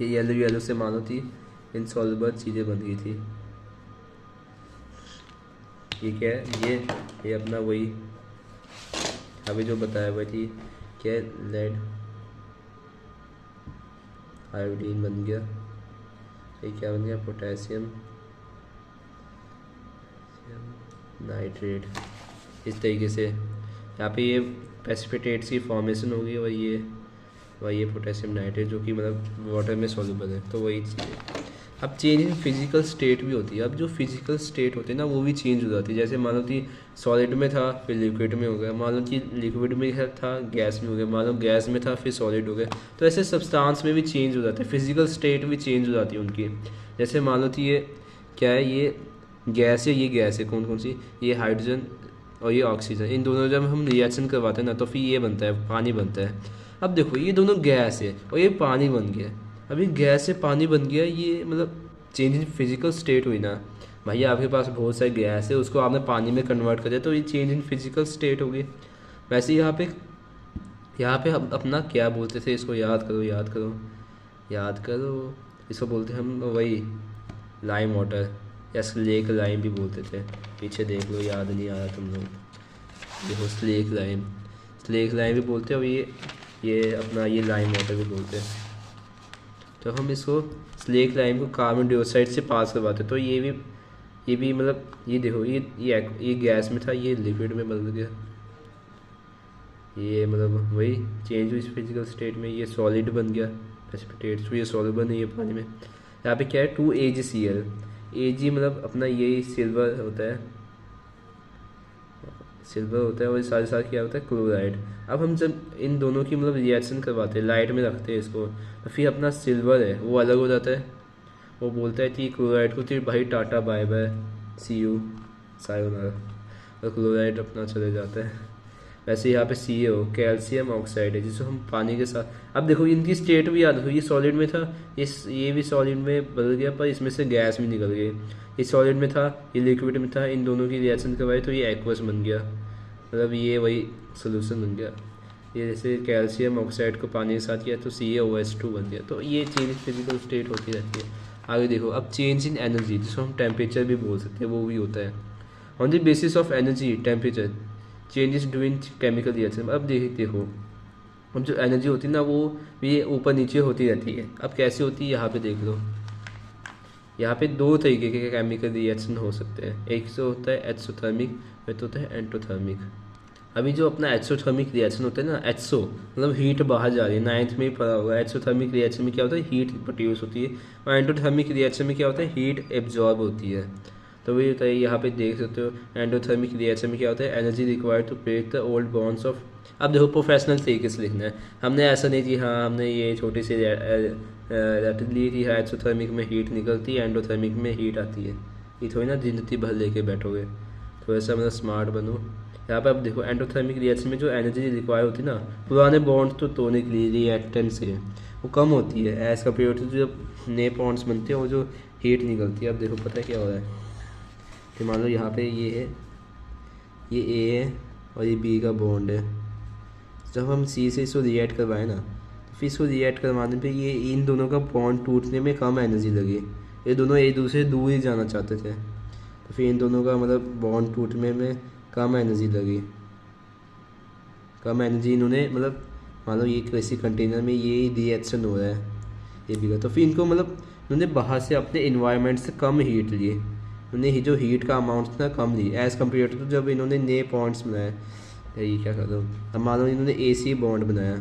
ये येलो से मानो थी इनसॉल्युबल चीज़ें बन गई थी। ये क्या है, ये अपना वही अभी जो बताया हुआ थी क्या, लेड आयोडीन बन गया, ये क्या बन गया पोटेशियम नाइट्रेट। इस तरीके से यहाँ पे ये प्रेसिपिटेट्स की फॉर्मेशन होगी, और ये पोटेशियम नाइट्रेट जो कि मतलब वाटर में सॉल्युबल है। तो वही चीज़ है। अब चेंज इन फिजिकल स्टेट भी होती है। अब जो फिजिकल स्टेट होती है ना वो भी चेंज हो जाती है। जैसे मान लो कि सॉलिड में था फिर लिक्विड में हो गया, मान लो कि लिक्विड में था गैस में हो गया, मान लो गैस में था फिर सॉलिड हो गया। तो ऐसे सब्सटेंस में भी चेंज हो जाता है, फिजिकल स्टेट भी चेंज हो जाती है उनकी। जैसे मान लो कि ये क्या है, ये गैस है कौन कौन सी, ये हाइड्रोजन और ये ऑक्सीजन, इन दोनों जब हम रिएक्शन करवाते हैं ना तो फिर ये बनता है पानी बनता है। अब देखो ये दोनों गैस है और ये पानी बन गया, अभी गैस से पानी बन गया, ये मतलब चेंज इन फिजिकल स्टेट हुई ना। भाई आपके पास बहुत सारी गैस है, उसको आपने पानी में कन्वर्ट कर दिया तो ये चेंज इन फिजिकल स्टेट होगी। वैसे यहाँ पे हम अपना क्या बोलते थे, इसको याद करो, इसको बोलते हैं हम वही लाइम वाटर या स्लेक लाइम भी बोलते थे। पीछे देख लो, याद नहीं आ रहा तुम लोग, देखो स्लेक लाइम भी बोलते हैं, और ये अपना ये लाइम वाटर भी बोलते हैं। तो हम इसको स्लेक लाइम को कार्बन डाइऑक्साइड से पास करवाते, तो ये भी मतलब ये देखो ये गैस में था, ये लिक्विड में बदल गया, ये मतलब वही चेंज हुई फिजिकल स्टेट में, ये सॉलिड बन गया प्रेसिपिटेट, तो ये सॉल्युबल नहीं है पानी में। यहाँ पे क्या है 2AgCl, Ag मतलब अपना यही सिल्वर होता है, और साथ साथ क्या होता है क्लोराइड। अब हम जब इन दोनों की मतलब रिएक्शन करवाते हैं, लाइट में रखते हैं इसको, तो फिर अपना सिल्वर है वो अलग हो जाता है, वो बोलता है कि क्लोराइड को फिर भाई tata bye bye see you sayonara, और क्लोराइड अपना चले जाता है। वैसे यहाँ पे CO कैल्शियम ऑक्साइड है जिसको हम पानी के साथ, अब देखो इनकी स्टेट भी याद हो, ये सॉलिड में था, ये भी सॉलिड में बदल गया, पर इसमें से गैस भी निकल गई। ये सॉलिड में था, ये लिक्विड में था, इन दोनों की रिएक्शन करवाई तो ये एक्वस बन गया, मतलब ये वही सोल्यूशन बन गया। ये जैसे कैल्शियम ऑक्साइड को पानी के साथ किया तो CaOH2 बन गया। तो ये चेंज फिजिकल स्टेट होती रहती है। आगे देखो, अब चेंज इन एनर्जी जिसको हम टेम्परेचर भी बोल सकते हैं, वो भी होता है। On the basis of energy temperature changes doing chemical reaction. अब देखो अब जो एनर्जी होती है ना वो भी ऊपर नीचे होती रहती है। अब कैसे होती है यहाँ पे देख लो, यहाँ पे दो तरीके के केमिकल रिएक्शन हो सकते हैं, एक तो होता है एक्सोथर्मिक, एक तो होता है एंडोथर्मिक। अभी जो अपना एक्सोथर्मिक रिएक्शन होता है ना, एक्सो मतलब हीट बाहर जा रही है, 9th में ही पढ़ा होगा। एक्सोथर्मिक रिएक्शन में क्या होता है, हीट प्रोड्यूस होती है, और एंडोथर्मिक रिएक्शन में क्या होता है, हीट एब्जॉर्ब होती है। तो वही होता है, यहाँ पे देख सकते हो एंडोथर्मिक रिएक्शन में क्या होता है, energy required to break the old bonds of. अब देखो प्रोफेशनल तरीके से लिखना है, हमने ऐसा नहीं कि हाँ हमने ये छोटी सी रैपिड ली थी, हाँ एक्सोथर्मिक में हीट निकलती है, एंडोथर्मिक में हीट आती है, ये थोड़ी ना जिंदगी भर लेके बैठोगे, थोड़ा सा मतलब स्मार्ट बनो। यहाँ पे अब देखो एंडोथर्मिक रिएक्शन में जो एनर्जी रिक्वायर होती है ना, पुराने बॉन्ड्स तो तोड़ने के लिए रिएक्टेंट से वो कम होती है एज कम्पेयर टू जो नए बॉन्ड्स बनते हैं, वो जो हीट निकलती है। अब देखो पता है क्या हो रहा है कि मान लो यहाँ पे ये है, ये A है और ये B का बॉन्ड है। जब हम C से इसको रिएक्ट करवाएं ना, तो फिर इसको रिएक्ट करवाने पे ये इन दोनों का बॉन्ड टूटने में कम एनर्जी लगी, ये दोनों एक दूसरे से दूर ही जाना चाहते थे, तो फिर इन दोनों का मतलब बॉन्ड टूटने में कम एनर्जी लगी, कम एनर्जी इन्होंने मतलब मान लो ये किसी कंटेनर में ये रिएक्शन हो रहा है ये भी, तो फिर इनको मतलब इन्होंने बाहर से अपने इन्वायरमेंट से कम हीट लिए, उन्होंने ही जो हीट का अमाउंट था कम ली एज़ कम्पेयर टू जब इन्होंने नए बॉन्ड्स बनाए। ये क्या कर रहा हूँ, अब मान लो इन्होंने AC बॉन्ड बनाया,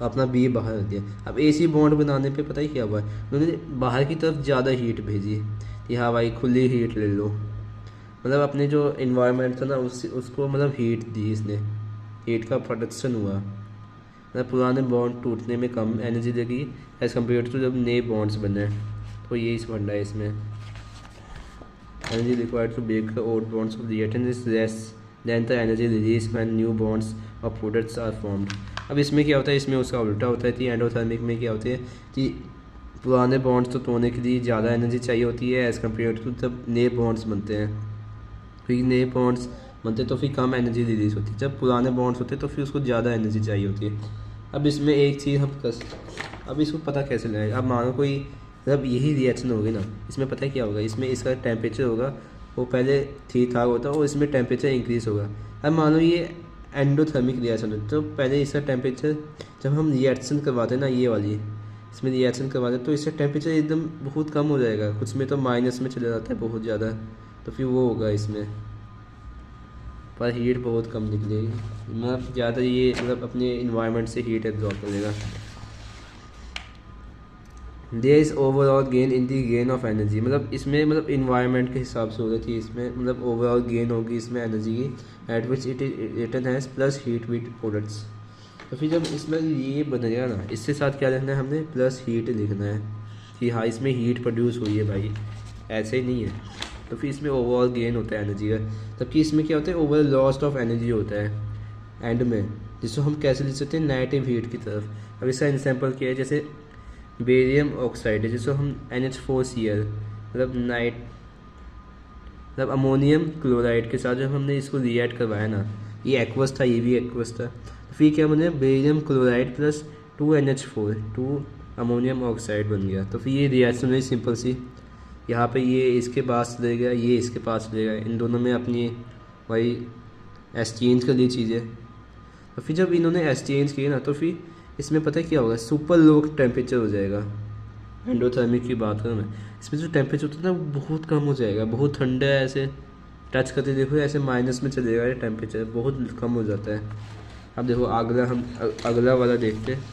अपना बी बाहर रख दिया। अब AC बॉन्ड बनाने पे पता ही क्या हुआ है, उन्होंने बाहर की तरफ ज़्यादा हीट भेजी कि हाँ भाई खुली हीट ले लो, मतलब अपने जो इन्वायरमेंट था ना उसको मतलब हीट दी इसने, हीट का प्रोडक्शन हुआ, मतलब पुराने बॉन्ड टूटने में कम एनर्जी देगी एज़ कम्पेयर टू जब नए बॉन्ड्स बने। तो यही इस फंडा है इसमें, energy required to break old bonds of reactant is less than the energy release when new bonds और प्रोडक्ट्स आर फॉर्म्ड। अब इसमें क्या होता है, इसमें उसका उल्टा होता है कि एंडोथर्मिक में क्या होती है कि पुराने बॉन्ड्स तो तोड़ने के लिए ज़्यादा एनर्जी चाहिए होती है एज़ कम्पेयर टू जब नए बॉन्ड्स बनते हैं। फिर नए बॉन्ड्स बनते तो फिर कम एनर्जी रिलीज होती है, जब पुराने बॉन्ड्स होते तो फिर उसको ज़्यादा एनर्जी चाहिए होती है। अब इसमें एक चीज़ अब इसको पता कैसे लगाएगा, अब मानो कोई मतलब यही रिएक्शन होगी ना, इसमें पता है क्या होगा, इसमें इसका टेम्परेचर होगा वो पहले ठीक ठाक होता है और इसमें टेम्परेचर इंक्रीज़ होगा। अब मान लो ये एंडोथर्मिक रिएक्शन है, तो पहले इसका टेम्परेचर जब हम रिएक्शन करवाते हैं ना, ये वाली इसमें रिएक्शन करवाते हैं तो इसका टेम्परेचर एकदम बहुत कम हो जाएगा, कुछ में तो माइनस में चले जाता है बहुत ज़्यादा, तो फिर वो होगा इसमें, पर हीट बहुत कम निकलेगी, मतलब ज़्यादा ये मतलब अपने इन्वायरमेंट से हीट एब्जॉर्ब करेगा। There is overall gain in the gain of energy, मतलब इसमें मतलब इन्वायरमेंट के हिसाब से हो रही थी, इसमें मतलब ओवरऑल गेन होगी इसमें एनर्जी की eight which it return has plus heat with products. तो फिर जब इसमें ये बनेगा ना, इसके साथ क्या लिखना है हमने, प्लस हीट लिखना है कि हाँ इसमें हीट प्रोड्यूस हुई है भाई, ऐसे ही नहीं है। तो फिर इसमें ओवरऑल गेन होता है एनर्जी का, जबकि इसमें क्या होता है ओवर लॉस्ट ऑफ एनर्जी होता है एंड में, जिसको हम कैसे लिख सकते हैं नेगेटिव हीट की तरफ। अब इसका एग्जाम्पल क्या है, जैसे बेरियम ऑक्साइड है जिसको हम NH4Cl मतलब मतलब अमोनियम क्लोराइड के साथ जब हमने इसको रिएक्ट करवाया ना, ये एक्वस था, ये भी एक्वस था, तो फिर क्या बने barium chloride plus 2NH4 2 ammonium oxide बन गया। तो फिर ये रिएक्शन है सिंपल सी, यहाँ पे ये इसके पास चलेगा, ये इसके पास चलेगा, इन दोनों में अपनी वही एक्सचेंज कर ली चीज़ें। तो फिर जब इन्होंने एक्सचेंज किए ना, तो फिर इसमें पता है क्या होगा, सुपर लो टेम्परेचर हो जाएगा। एंडोथर्मिक की बात करूँ मैं, इसमें जो टेम्परेचर होता है ना वो बहुत कम हो जाएगा, बहुत ठंडा है, ऐसे टच करते देखो ऐसे माइनस में चलेगा, ये टेम्परेचर बहुत कम हो जाता है। अब देखो अगला वाला देखते हैं,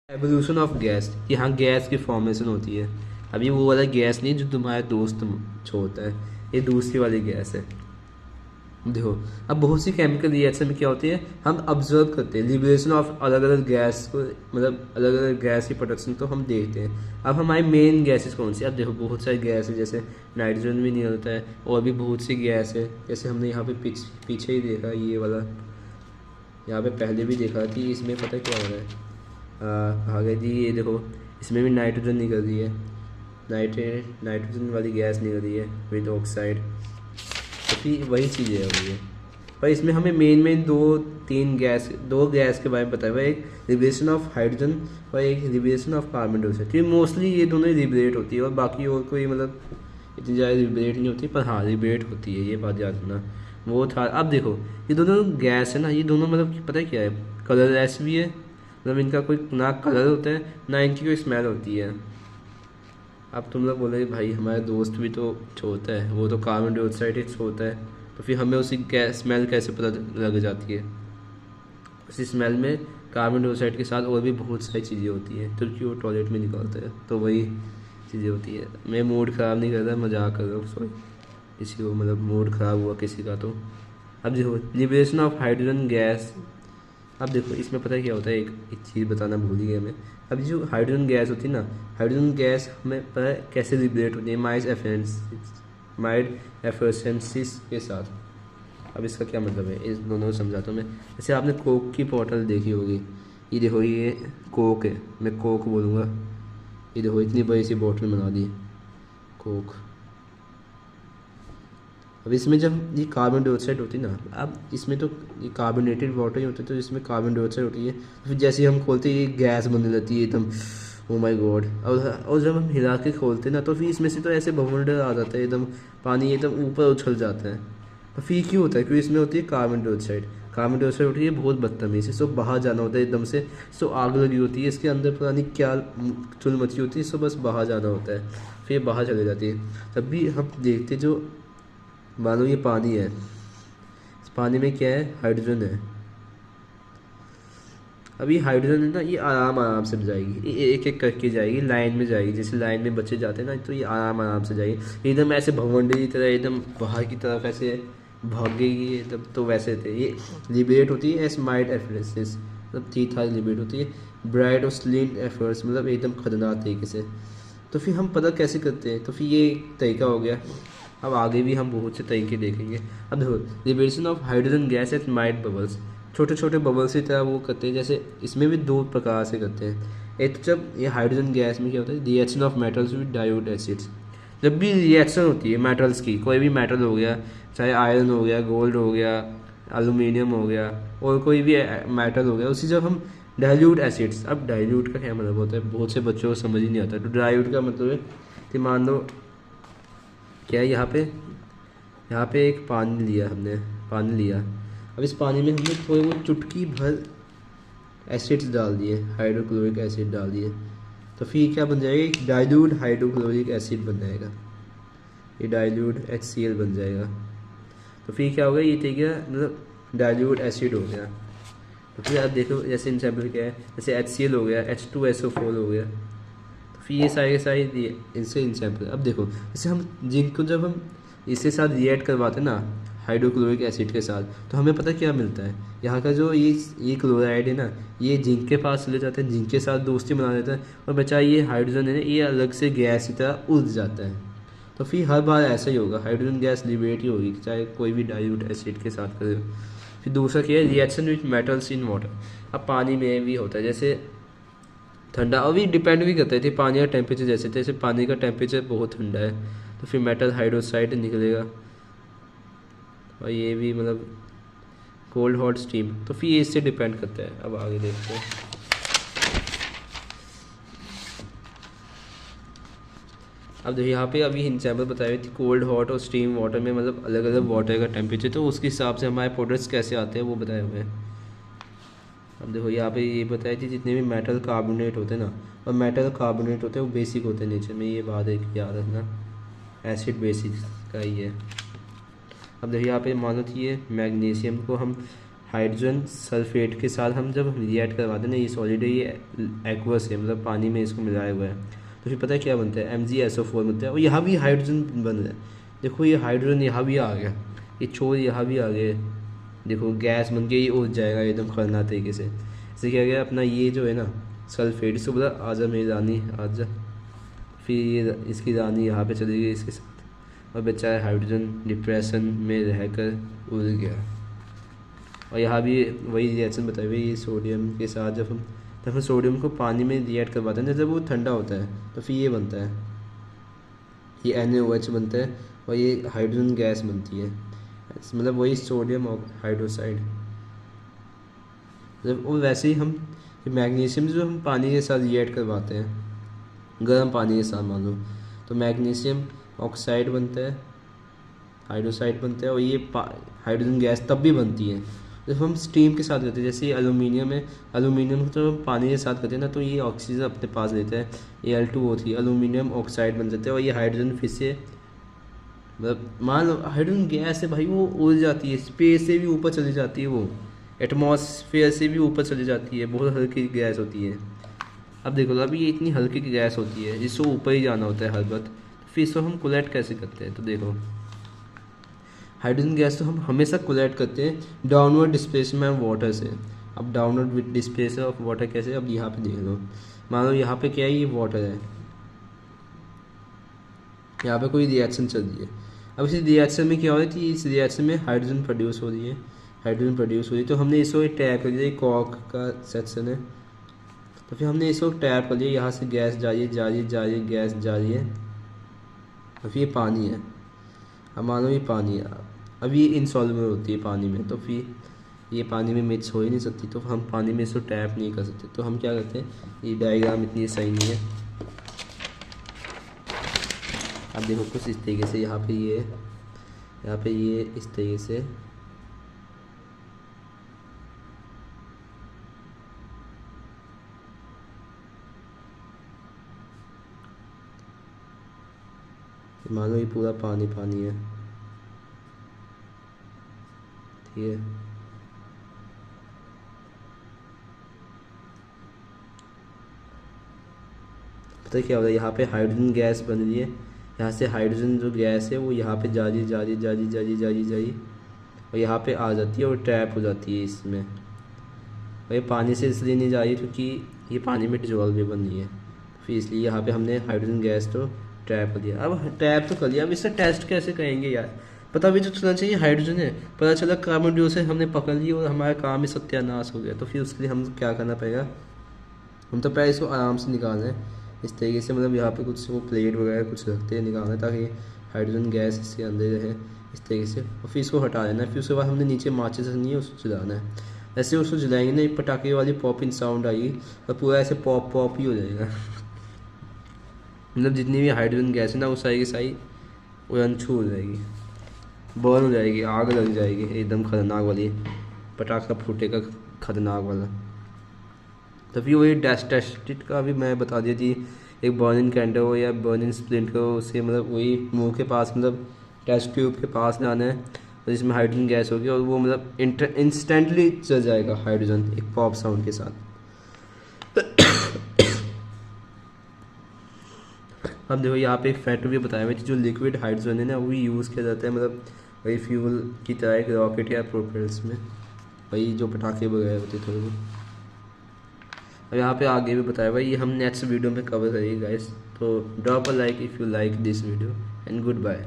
एवोल्यूशन ऑफ गैस, यहाँ गैस की फॉर्मेशन होती है। अभी वो वाला गैस नहीं जो तुम्हारा दोस्त छोड़ता है, ये दूसरी वाली गैस है। देखो अब बहुत सी केमिकल रिएक्शन में क्या होती है, हम ऑब्जर्व करते हैं लिबरेशन ऑफ अलग अलग गैस को, मतलब अलग अलग गैस की प्रोडक्शन तो हम देखते हैं। अब हमारी मेन गैसेस कौन सी, अब देखो बहुत सारी गैस है, जैसे नाइट्रोजन भी निकलता है और भी बहुत सी गैस है, जैसे हमने यहाँ पे पीछे ही देखा ये वाला, यहाँ पे पहले भी देखा कि इसमें पता क्या हो रहा है, आगे जी ये देखो इसमें भी नाइट्रोजन निकल रही है, नाइट्रोजन वाली गैस निकल रही है विद ऑक्साइड, तो फिर वही चीज़ें है हुई है। पर इसमें हमें मेन दो गैस के बारे में पता है, एक लिबरेशन ऑफ हाइड्रोजन और एक लिबरेशन ऑफ कार्बन डाइऑक्साइड। तो मोस्टली ये दोनों ही लिबरेट होती है और बाकी और कोई मतलब इतनी ज़्यादा लिबरेट नहीं होती, पर हाँ लिबरेट होती है, ये बात याद रखना वो था। अब देखो ये दोनों गैस है ना, ये दोनों मतलब पता है क्या है, कलरलेस भी है, मतलब इनका कोई ना कलर होता है ना इनकी कोई स्मेल होती है। अब तुम लोग बोले भाई हमारे दोस्त भी तो छोड़ता है, वो तो कार्बन डाइऑक्साइड ही छोड़ता है, तो फिर हमें उसी स्मेल कैसे पता लग जाती है। उसी स्मेल में कार्बन डाइऑक्साइड के साथ और भी बहुत सारी चीज़ें होती हैं, तो कि वो टॉयलेट में निकलता है, तो वही चीज़ें होती है। मैं मूड ख़राब नहीं कर रहा, मजाक कर रहा हूँ, सॉरी किसी को मतलब मूड ख़राब हुआ किसी का तो। अब देखो लिबरेशन ऑफ हाइड्रोजन गैस, अब देखो इसमें पता है क्या होता है, एक चीज़ बताना भूल ही गया मैं। अब जो हाइड्रोजन गैस होती है ना, हाइड्रोजन गैस हमें पता है कैसे लिबरेट होती है, माइड एफरेंसिस के साथ। अब इसका क्या मतलब है, इस दोनों को समझाता हूँ मैं। जैसे आपने कोक की बॉटल देखी होगी, ये देखो ये कोक है, मैं कोक बोलूँगा, ये देखो इतनी बड़ी सी बॉटल बना दी कोक। अब इसमें जब ये कार्बन डाइऑक्साइड होती है ना, अब इसमें तो ये कार्बोनेटेड वाटर ही होता है, तो इसमें कार्बन डाइऑक्साइड होती है, तो फिर जैसे ही हम खोलते हैं ये गैस बनने लगती है एकदम, ओ माय गॉड। और जब हम हिला के खोलते हैं ना, तो फिर इसमें से तो ऐसे बवंडर आ जाता है एकदम, पानी एकदम ऊपर उछल जाता है। तो फिर क्यों होता है, क्योंकि इसमें होती है कार्बन डाइऑक्साइड। कार्बन डाइऑक्साइड उठी है बहुत बदतमीज़, इसको बाहर जाना होता है एकदम से, इसको आग लगी होती है, इसके अंदर पता नहीं क्या चुल मची होती है, इसको बस बाहर जाना होता है, फिर बाहर चले जाती है। तब भी हम देखते जो मानो ये पानी है, इस पानी में क्या है, हाइड्रोजन है। अभी हाइड्रोजन है ना, ये आराम आराम से जाएगी, ये एक एक करके जाएगी, लाइन में जाएगी, जैसे लाइन में बच्चे जाते हैं ना, तो ये आराम आराम से जाएगी, एकदम ऐसे भगवंडी की तरह एकदम बाहर की तरफ ऐसे भागेगी एकदम। तो वैसे थे ये लिबरेट होती है एस माइट एफरेसिस, मतलब ठीक ठाक लिबरेट होती है। ब्राइट और स्लिन एफर्ट्स, मतलब एकदम खतरनाक तरीके से। तो फिर हम पता कैसे करते हैं, तो फिर ये एक तरीका हो गया। अब आगे भी हम बहुत से तरीके देखेंगे। अब देखो, liberation of hydrogen gas at might bubbles, छोटे छोटे बबल्स की तरह वो करते हैं। जैसे इसमें भी दो प्रकार से करते हैं। एक तो जब ये हाइड्रोजन गैस में क्या होता है, reaction of metals with diode acids, जब भी रिएक्शन होती है मेटल्स की, कोई भी मेटल हो गया, चाहे आयरन हो गया, गोल्ड हो गया, एल्यूमिनियम हो गया, और कोई भी मेटल हो गया, उसी जब हम डाइल्यूट एसिड्स। अब डाइल्यूट का क्या मतलब होता है, बहुत से बच्चों को समझ ही नहीं आता। तो डाइल्यूट का मतलब है कि मान लो क्या है, यहाँ पे एक पानी लिया हमने, पानी लिया। अब इस पानी में हमने थोड़ी बहुत चुटकी भर एसिड्स डाल दिए, हाइड्रोक्लोरिक एसिड डाल दिए, तो फिर क्या बन जाएगा, एक डाइल्यूट हाइड्रोक्लोरिक एसिड बन जाएगा, ये डाइल्यूट HCl बन जाएगा। तो फिर क्या होगा, ये ठीक है, मतलब डाइल्यूट एसिड हो गया। तो फिर आप देखो जैसे एग्जाम्पल क्या है, जैसे HCl हो गया, H2SO4 हो गया। तो फिर ये सारे के सारे इनसे एग्जाम्पल। अब देखो जैसे हम जिनको जब हम इसके साथ रिएक्ट करवाते हैं ना, हाइड्रोक्लोरिक एसिड के साथ, तो हमें पता क्या मिलता है, यहाँ का जो ये क्लोराइड है ना, ये जिंक के पास चले जाते हैं, जिंक के साथ दोस्ती बना देता है, और बचा ये हाइड्रोजन है ना, ये अलग से गैस की तरह उड़ जाता है। तो फिर हर बार ऐसा ही होगा, हाइड्रोजन गैस लिबरेट ही होगी, चाहे कोई भी डाइल्यूट एसिड के साथ करे। फिर दूसरा क्या है, reaction with metals in water. अब पानी में भी होता है, जैसे ठंडा, अभी डिपेंड भी करता है कि पानी का टेम्परेचर, जैसे पानी का टेम्परेचर बहुत ठंडा है तो फिर मेटल हाइड्रोक्साइड निकलेगा, और ये भी मतलब कोल्ड हॉट स्टीम, तो फिर ये इससे डिपेंड करता है। अब आगे देखते हैं। अब देखिए यहाँ पे अभी एग्जाम्पल बताए थी कोल्ड हॉट और स्टीम वाटर में, मतलब अलग अलग वाटर का टेम्परेचर, तो उसके हिसाब से हमारे प्रोडक्ट्स कैसे आते हैं वो बताए हुए हैं। अब देखो यहाँ पे ये बताई थी जितने भी मेटल कार्बोनेट होते हैं ना, और मेटल कार्बोनेट होते हैं वो बेसिक होते हैं नेचर में, ये बात एक याद रखना, एसिड बेसिक का ही है। अब देखिए यहाँ पे मानो थी ये मैग्नीशियम को हम हाइड्रोजन सल्फेट के साथ हम जब रिएक्ट करवाते हैं ना, ये सॉलिड है, ये एक्वस है, मतलब पानी में इसको मिलाया हुआ है, तो फिर पता है क्या बनता है, MgSO4 बनता है, और यहाँ भी हाइड्रोजन बन रहा है। देखो ये हाइड्रोजन यहाँ भी आ गया, ये छोर यहाँ भी आ गया, देखो गैस बन के ये उड़ जाएगा एकदम खतरनाक तरीके से। इससे क्या गया अपना ये जो है ना सल्फेट, इसको बोला आजा मेरी रानी आजा, फिर ये इसकी रानी यहाँ पे चली गई इसके साथ, और बेचारा हाइड्रोजन डिप्रेशन में रहकर उड़ गया। और यहाँ भी वही रिएक्शन बताई हुई, ये सोडियम के साथ जब हम सोडियम को पानी में रिएक्ट करवाते हैं, जब वो ठंडा होता है तो फिर ये बनता है, ये NaOH बनता है, और ये हाइड्रोजन गैस बनती है, मतलब वही सोडियम हाइड्रोक्साइड। जब और वैसे ही हम मैग्नीशियम जो हम पानी के साथ रिएक्ट करवाते हैं, गर्म पानी के साथ मान लो, तो मैग्नीशियम ऑक्साइड बनता है, हाइड्रोक्साइड बनता है, और ये हाइड्रोजन गैस तब भी बनती है जब हम स्टीम के साथ करते हैं। जैसे ये एल्यूमिनियम है, एल्यूमिनियम को तो हम पानी के साथ करते हैं ना, तो ये ऑक्सीजन अपने पास लेता है, ये Al2O3 एल्यूमिनियम ऑक्साइड बन जाता है, और ये हाइड्रोजन फिर से, मतलब मान लो हाइड्रोजन गैस है भाई, वो उड़ जाती है, स्पेस से भी ऊपर चली जाती है, वो एटमॉस्फेयर से भी ऊपर चली जाती है, बहुत हल्की गैस होती है। अब देखो अभी ये इतनी हल्की की गैस होती है, इसको ऊपर ही जाना होता है हर वक्त, फिर इसको हम कोलैट कैसे करते हैं, तो देखो हाइड्रोजन गैस तो हम हमेशा कोलैट करते हैं डाउनवर्ड डिस्प्लेसमेंट वाटर से। अब डाउनवर्ड डिस्प्लेसमेंट ऑफ वाटर कैसे, अब यहाँ पे देख लो, मान लो यहाँ पे क्या है, ये वाटर है, यहाँ पे कोई रिएक्शन चल रही है। अब इस रिएक्शन में क्या हो रही थी, इस रिएक्शन में हाइड्रोजन प्रोड्यूस हो रही है, हाइड्रोजन प्रोड्यूस हो रही है, तो हमने इसको टैप कर लिया, कॉक का सेक्शन है, तो फिर हमने इसको टैप कर लिया, यहाँ से गैस जा रही है जा रही है जा रही है, गैस जा रही है, तो फिर ये पानी है। अब मानो ये पानी है, अब ये इनसॉल्युबल होती है पानी में, तो फिर ये पानी में मिक्स हो ही नहीं सकती, तो हम पानी में इसको टैप नहीं कर सकते, तो हम क्या करते हैं, ये डायग्राम इतनी सही नहीं है। अब देखो कुछ इस तरीके से, यहाँ पे ये इस तरीके से मान लो ये पूरा पानी पानी है, ठीक है। पता है क्या हो रहा है, यहाँ पे हाइड्रोजन गैस बन रही है, यहाँ से हाइड्रोजन जो गैस है वो यहाँ पे जा रही जा रही जा रही जा रही जा रही जा रही और यहाँ पे आ जाती है और ट्रैप हो जाती है इसमें। और ये पानी से इसलिए नहीं जा रही क्योंकि ये पानी में डिजोल्व भी बन रही है, फिर इसलिए यहाँ पे हमने हाइड्रोजन गैस तो ट्रैप कर दिया। अब ट्रैप तो कर लिया, अब इससे टेस्ट कैसे करेंगे यार, पता भी तो चलना चाहिए हाइड्रोजन है, पता चला कार्बन डाइऑक्साइड हमने पकड़ लिया और हमारा काम ही सत्यानाश हो गया। तो फिर उसके लिए हम क्या करना पड़ेगा, हम तो पहले इसको आराम से निकाल रहे हैं इस तरीके से, मतलब यहाँ पे कुछ वो प्लेट वगैरह कुछ रखते हैं निकालना ताकि हाइड्रोजन गैस इसके अंदर रहे इस तरीके से, और फिर इसको हटा देना है। फिर उसके बाद हमने नीचे माचिस रखनी है, उसको जलाना है। ऐसे उसको जलाएंगे ना, एक पटाखे वाली पॉपिंग साउंड आएगी और पूरा ऐसे पॉप पॉप ही हो जाएगा मतलब जितनी भी हाइड्रोजन गैस है ना वो सारी की सारी उड़नछू हो जाएगी, बर्न हो जाएगी, आग लग जाएगी एकदम खतरनाक वाली, पटाखा फूटेगा खतरनाक वाला। तो फिर वही टेस्टेड का भी मैं बता दिया थी, एक बर्निंग कैंडल हो या बर्निंग स्प्लिंट को, उससे मतलब वही मुंह के पास मतलब टेस्ट ट्यूब के पास लाना है और जिसमें हाइड्रोजन गैस होगी और वो मतलब इंस्टेंटली चल जाएगा हाइड्रोजन एक पॉप साउंड के साथ। अब देखो यहाँ पे एक फैक्टर भी बताया हुआ है कि जो लिक्विड हाइड्रोजन है ना वो भी यूज़ किया जाता है, मतलब वही फ्यूल की तरह एक रॉकेट या प्रोपेलर्स में, वही जो पटाखे वगैरह होते थे वो। और यहाँ पे आगे भी बताया हुआ है, ये हम नेक्स्ट वीडियो में कवर करेंगे गाइस। तो drop a like if you like this video and good bye.